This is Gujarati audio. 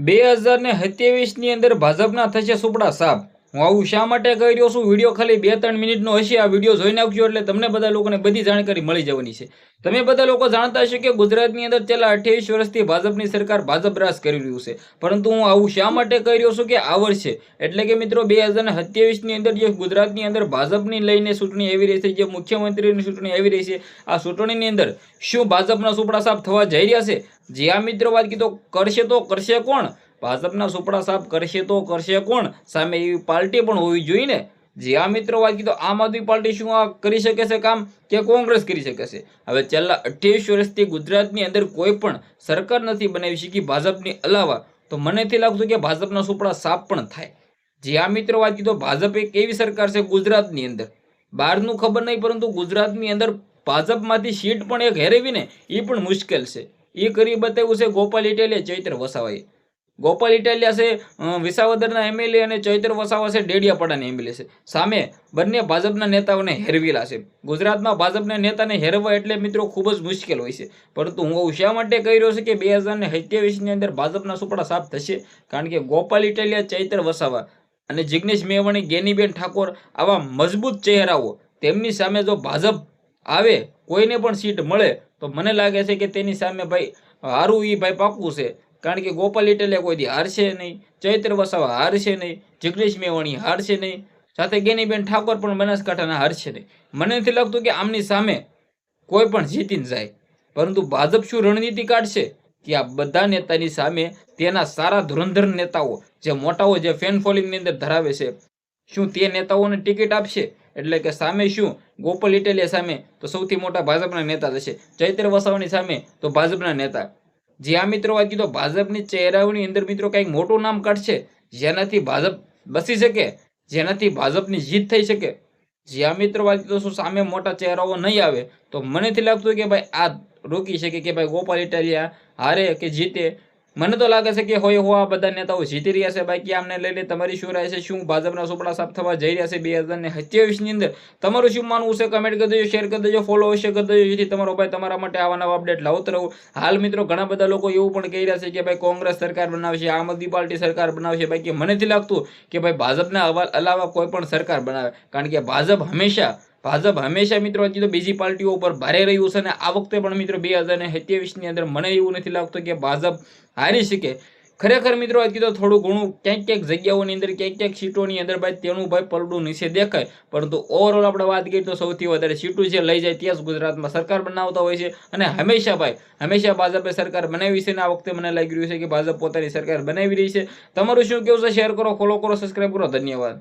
2027ની અંદર ભાજપના થશે સુપડા સાફ। હું આવું શા માટે કહી રહ્યો છું? વિડીયો ખાલી 2-3 મિનિટનો હશે। આ વિડીયો જોઈ નાખજો એટલે તમને બધા લોકોને બધી જાણકારી મળી જવાની છે। તમે બધા લોકો જાણતા હશો કે ગુજરાતની અંદર છેલ્લા 28 વર્ષથી ભાજપની સરકાર ભાજપ રાજ કરી રહ્યું છે, પરંતુ હું આવું શા માટે કહી રહ્યો છું કે આ વર્ષે એટલે કે મિત્રો 2027ની અંદર જે ગુજરાતની અંદર ભાજપની લઈને ચૂંટણી આવી રહી છે, જે મુખ્યમંત્રીની ચૂંટણી આવી રહી છે, આ ચૂંટણીની અંદર શું ભાજપના સુપડા સાફ થવા જઈ રહ્યા છે? જે આ મિત્રો વાત કીધો કરશે તો કરશે કોણ? ભાજપના સુપડા સાફ કરશે તો કરશે કોણ? સામે એવી પાર્ટી પણ હોવી જોઈએ ને। જે આ મિત્રો વાત કીધો આમ આદમી પાર્ટી શું આ કરી શકે છે કામ, કે કોંગ્રેસ કરી શકે છે? હવે છેલ્લા 28 વર્ષથી ગુજરાતની અંદર કોઈ પણ સરકાર નથી બનાવી શકી ભાજપની અલાવા, તો મને નથી લાગતું કે ભાજપના સુપડા સાફ પણ થાય। જે આ મિત્રો વાત કીધો ભાજપ એક એવી સરકાર છે ગુજરાતની અંદર, બહારનું ખબર નહીં પરંતુ ગુજરાતની અંદર ભાજપમાંથી સીટ પણ એક હેરવી ને એ પણ મુશ્કેલ છે। એ કરી બતાવ્યું છે ગોપાલ ઇટાલિયા, ચૈત્ર વસાવાએ। ગોપાલ ઇટાલિયા છે વિસાવદરના એમએલએ અને ચૈત્ર વસાવા છે ડેડિયાપાડાના એમએલએ છે। સામે બંને ભાજપના નેતાઓને હેરવેલા છે। ગુજરાતમાં ભાજપના નેતાને હેરવા એટલે મિત્રો ખૂબ જ મુશ્કેલ હોય છે, પરંતુ હું શા માટે કહી રહ્યો છું કે 2027ની અંદર ભાજપના સુપડા સાફ થશે? કારણ કે ગોપાલ ઇટાલિયા, ચૈત્ર વસાવા અને જિગ્નેશ મેવાણી, ગેનીબેન ઠાકોર આવા મજબૂત ચહેરાઓ, તેમની સામે જો ભાજપ આવે, કોઈને પણ સીટ મળે, તો મને લાગે છે કે તેની સામે ભાઈ હારું એ ભાઈ પાક્કું છે। કારણ કે ગોપાલ ઇટાલિયા કોઈ દી હારશે નહીં, ચૈત્ર વસાવા હારશે નહીં, જિગ્નેશ મેવાણી હારશે નહીં, સાથે ગેનીબેન ઠાકોર પણ બનાસકાંઠાના હારશે નહીં। મને નથી લાગતું કે આમની સામે કોઈ પણ જીતીને જાય, પરંતુ ભાજપ શું રણનીતિ કાઢશે કે આ બધા નેતાની સામે તેના સારા ધુરંધર નેતાઓ, જે મોટાઓ, જે ફેન ફોલોઈંગની અંદર ધરાવે છે, શું તે નેતાઓને ટિકિટ આપશે? એટલે કે સામે શું ગોપાલ ઇટાલિયા સામે તો સૌથી મોટા ભાજપના નેતા થશે, ચૈત્ર વસાવાની સામે તો ભાજપના નેતા। જે આ મિત્રો વાત કીધો ભાજપની ચહેરાઓની અંદર મિત્રો કંઈક મોટું નામ કાઢશે, જેનાથી ભાજપ બસી શકે, જેનાથી ભાજપની જીત થઈ શકે। જે આ મિત્રો વાત કીધો શું સામે મોટા ચહેરાઓ નહીં આવે, તો મને નથી લાગતું કે ભાઈ આ રોકી શકે કે ભાઈ ગોપાલ ઇટાલિયા હારે કે જીતે। મને તો લાગે છે કે હોય આ બધા નેતાઓ જીતી રહ્યા છે। બાકી આમને લઈને તમારી શું રાય છે? શું ભાજપના સુપડા સાફ થવા જઈ રહ્યા છે 2027ની અંદર? તમારું શું માનવું છે? કમેન્ટ કરી દેજો, શેર કરી દેજો, ફોલો અવશ્ય કરી દેજો, જેથી તમારો ભાઈ તમારા માટે આવા નવા અપડેટ લાવતો રહું। હાલ મિત્રો ઘણા બધા લોકો એવું પણ કહી રહ્યા છે કે ભાઈ કોંગ્રેસ સરકાર બનાવશે, આમ આદમી પાર્ટી સરકાર બનાવશે। બાકી મને નથી લાગતું કે ભાઈ ભાજપના અલાવા કોઈ પણ સરકાર બનાવે, કારણ કે ભાજપ હંમેશા મિત્રો હજી તો બીજી પાર્ટીઓ ઉપર ભારે રહ્યું છે, અને આ વખતે પણ મિત્રો 2027ની અંદર મને એવું નથી લાગતું કે ભાજપ હારી શકે। ખરેખર મિત્રો આજ કીધું થોડું ઘણું ક્યાંક જગ્યાઓની અંદર, ક્યાંક સીટોની અંદર ભાઈ તેનું ભાઈ પલડું નીચે દેખાય, પરંતુ ઓવરઓલ આપણે વાત કરીએ તો સૌથી વધારે સીટો જે લઈ જાય ત્યાં જ ગુજરાતમાં સરકાર બનાવતા હોય છે, અને હંમેશા ભાજપે સરકાર બનાવી છે, અને આ વખતે મને લાગી રહ્યું છે કે ભાજપ પોતાની સરકાર બનાવી રહી છે। તમારું શું કેવું છે? શેર કરો, ફોલો કરો, સબસ્ક્રાઈબ કરો। ધન્યવાદ।